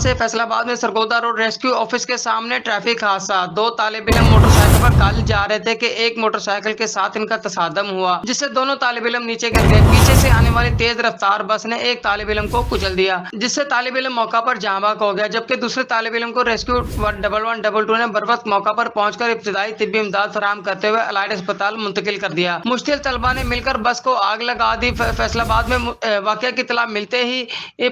से फैसलाबाद में Sargodha road rescue office के सामने ट्रैफिक हादसा। दो तालिब-इल्म मोटरसाइकिल पर कॉलेज जा रहे थे कि एक मोटरसाइकिल के साथ इनका तसादम हुआ, जिससे दोनों तालिब-इल्म नीचे गिर गए। पीछे से आने वाली तेज रफ्तार बस ने एक तालिब-इल्म को कुचल दिया, जिससे तालिब-इल्म मौका पर जाँ-बाक हो गया, जबकि दूसरे तालिब-इल्म को रेस्क्यू 11122 ने बर वक्त मौका पर पहुंचकर इब्तिदाई तिब्बी इमदाद फराहम करते हुए अलाइड अस्पताल मुंतकिल कर दिया। मुश्तिल तलबा ने मिलकर बस को आग लगा दी। फैसलाबाद में वाकया की इत्तला मिलते ही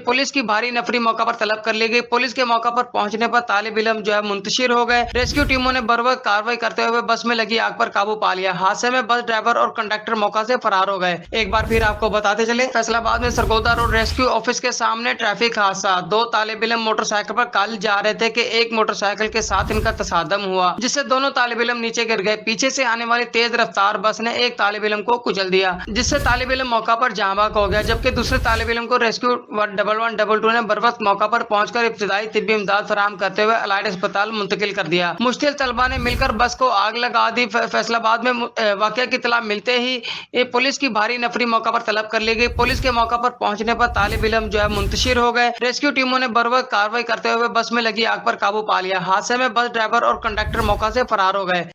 पुलिस की भारी नफरी मौका पर तलब कर ली गई। पुलिस के मौका पर पहुंचने पर तालिब-इल्म मुंतशिर हो गए। रेस्क्यू टीमों ने बर वक्त कार्रवाई करते हुए बस में लगी आग पर काबू पा लिया। हादसे में बस ड्राइवर और कंडक्टर मौका से फरार हो गए। एक बार फिर आपको बताते चले, फैसलाबाद में सरगोदा रोड रेस्क्यू ऑफिस के सामने ट्रैफिक हादसा। दो तालिब-इल्म मोटरसाइकिल पर कॉलेज जा रहे थे कि एक मोटरसाइकिल के साथ इनका तसादम हुआ, जिससे दोनों तालिब-इल्म नीचे गिर गए। पीछे से आने वाली तेज रफ्तार बस ने एक तालिब-इल्म को कुचल दिया, जिससे तालिब-इल्म मौका पर जाँ-बाक हो गया, जबकि दूसरे तालिब-इल्म को रेस्क्यू 11122 ने बर वक्त मौका पर पहुंचकर इब्तिदाई तिब्बी इमदाद फराहम करते हुए अलाइड अस्पताल मुंतकिल कर दिया। मुश्तिल तलबा ने मिलकर बस को आग लगा दी। फैसलाबाद में वाकया की इत्तला मिलते ही पुलिस की भारी नफरी मौका पर तलब कर ली गई। पुलिस के मौका पर पहुंचने पर तालिब-इल्म मुंतशिर हो गए। रेस्क्यू टीमों ने बर वक्त कार्रवाई करते हुए बस में लगी आग पर काबू पा लिया। हादसे में बस ड्राइवर और कंडक्टर मौका से फरार हो गए।